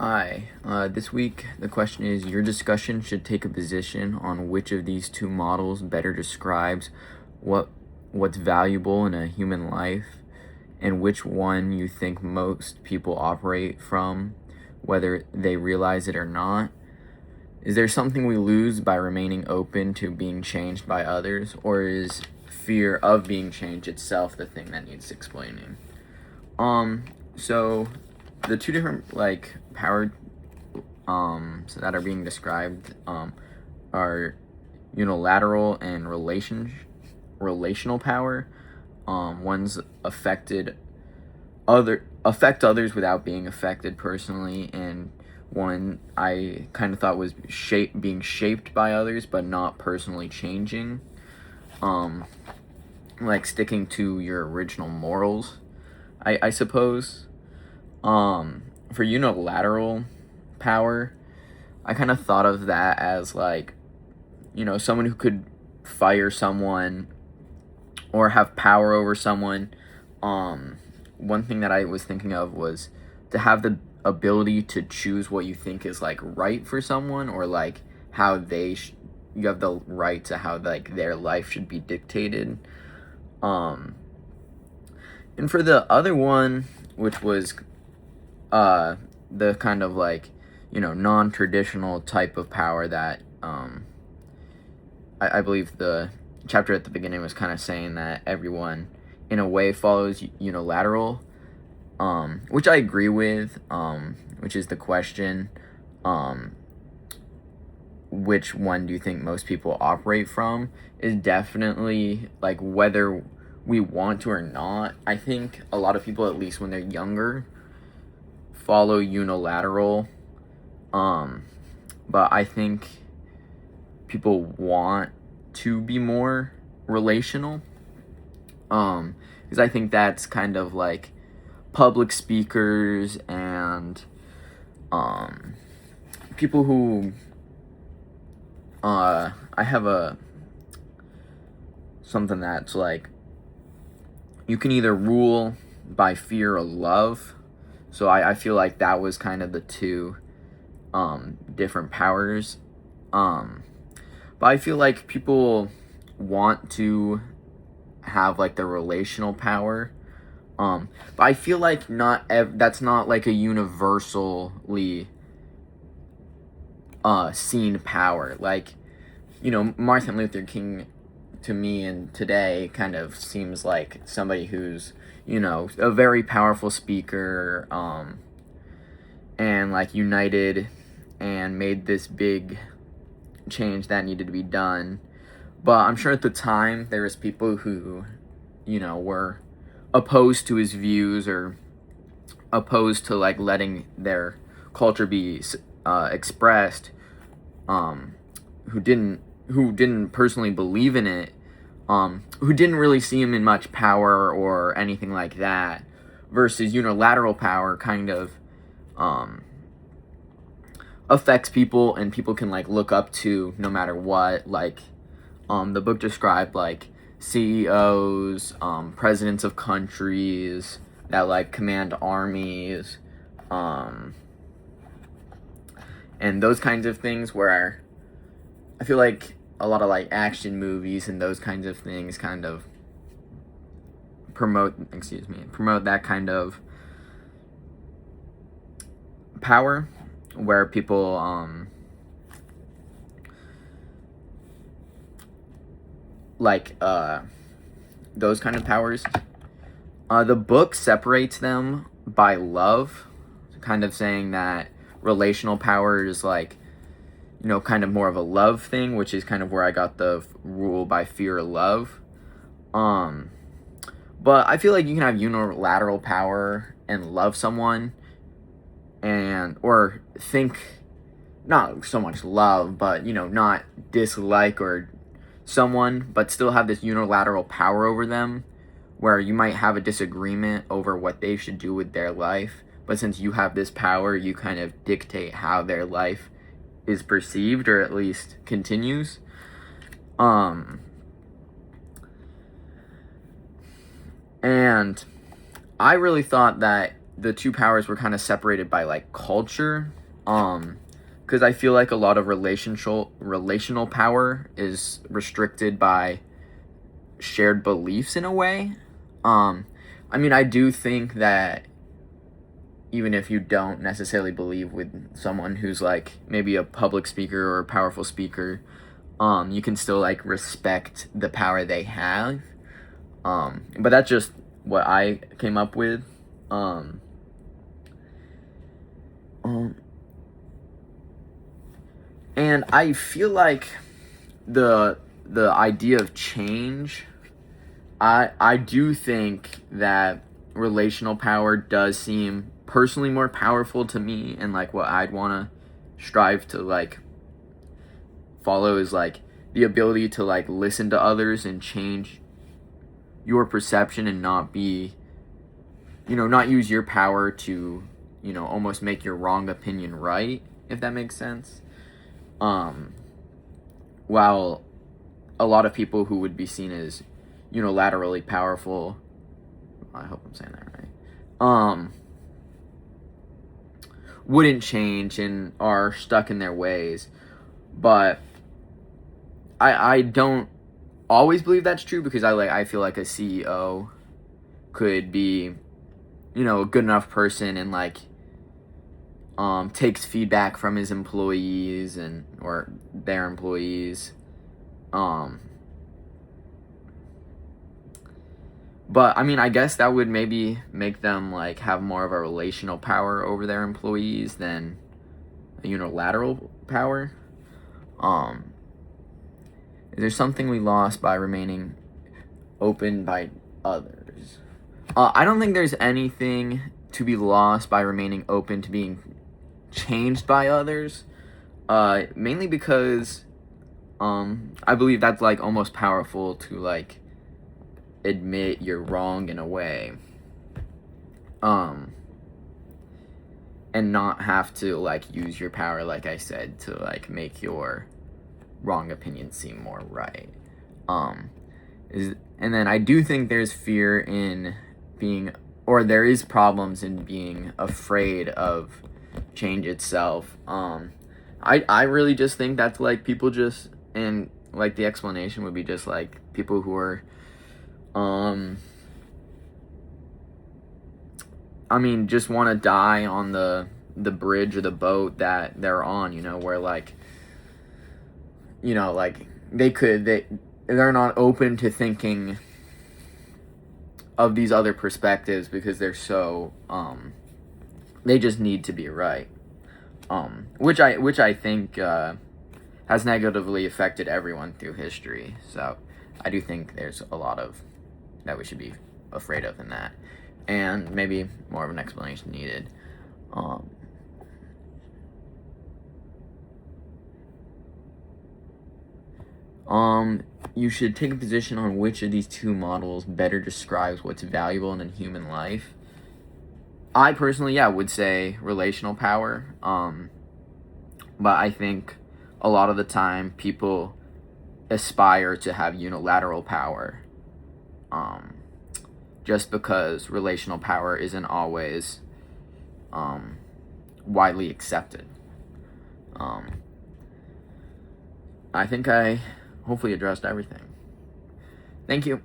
Hi. This week, the question is your discussion should take a position on which of these two models better describes what what's valuable in a human life and which one you think most people operate from, whether they realize it or not. Is there something we lose by remaining open to being changed by others, or is fear of being changed itself the thing that needs explaining? So the two different power so that are being described are unilateral and relational power. One's affect others without being affected personally, and one I kind of thought was being shaped by others but not personally changing. Like sticking to your original morals, I suppose. For unilateral power, I kind of thought of that as someone who could fire someone or have power over someone. One thing that I was thinking of was to have the ability to choose what you think is right for someone, or how you have the right to how their life should be dictated. And for the other one, which was the kind of non-traditional type of power that I believe the chapter at the beginning was kind of saying that everyone in a way follows unilateral, which I agree with, which is the question, which one do you think most people operate from, is definitely whether we want to or not. I think a lot of people, at least when they're younger, follow unilateral, but I think people want to be more relational, because I think that's kind of public speakers and people who I have something that's you can either rule by fear or love. So I feel like that was kind of the two different powers. But I feel like people want to have the relational power. But I feel like that's not a universally seen power. Martin Luther King to me and today kind of seems like somebody who's a very powerful speaker, and united and made this big change that needed to be done. But I'm sure at the time there was people who were opposed to his views, or opposed to letting their culture be expressed, who didn't personally believe in it, who didn't really see him in much power or anything like that, versus unilateral power kind of affects people, and people can look up to no matter what. The book described CEOs, presidents of countries that command armies, and those kinds of things, where I feel like a lot of action movies and those kinds of things kind of promote that kind of power, where people those kind of powers. The book separates them by love, kind of saying that relational power is kind of more of a love thing, which is kind of where I got the rule by fear or love. But I feel like you can have unilateral power and love someone, or think, not so much love, but not dislike or someone, but still have this unilateral power over them, where you might have a disagreement over what they should do with their life, but since you have this power, you kind of dictate how their life is perceived, or at least continues. And I really thought that the two powers were kind of separated by like culture. Because I feel like a lot of relational power is restricted by shared beliefs in a way. I mean, I do think that even if you don't necessarily believe with someone who's like maybe a public speaker or a powerful speaker, you can still like respect the power they have. But that's just what I came up with. Um, and I feel like the idea of change, I do think that relational power does seem personally more powerful to me, and like what I'd want to strive to like follow is like the ability to like listen to others and change your perception and not be, not use your power to, almost make your wrong opinion right, if that makes sense. While a lot of people who would be seen as unilaterally powerful, I hope I'm saying that right, wouldn't change and are stuck in their ways. But I don't always believe that's true, because I feel like a CEO could be, a good enough person and like takes feedback from his employees and or their employees. But I mean, I guess that would maybe make them like have more of a relational power over their employees than a unilateral power. Is there something we lost by remaining open by others? I don't think there's anything to be lost by remaining open to being changed by others. Mainly because I believe that's like almost powerful to like admit you're wrong in a way, and not have to like use your power, like I said, to like make your wrong opinion seem more right. And then I do think there's fear in being, or there is problems in being afraid of change itself. I really just think that's like people just, and like the explanation would be just like people who are I mean, just want to die on the bridge or the boat that they're on, where like, like they're not open to thinking of these other perspectives because they're so they just need to be right. Which I think has negatively affected everyone through history. So I do think there's a lot of that we should be afraid of in that, and maybe more of an explanation needed. You should take a position on which of these two models better describes what's valuable in a human life. I personally, would say relational power. But I think a lot of the time people aspire to have unilateral power. Just because relational power isn't always widely accepted. I think I hopefully addressed everything. Thank you.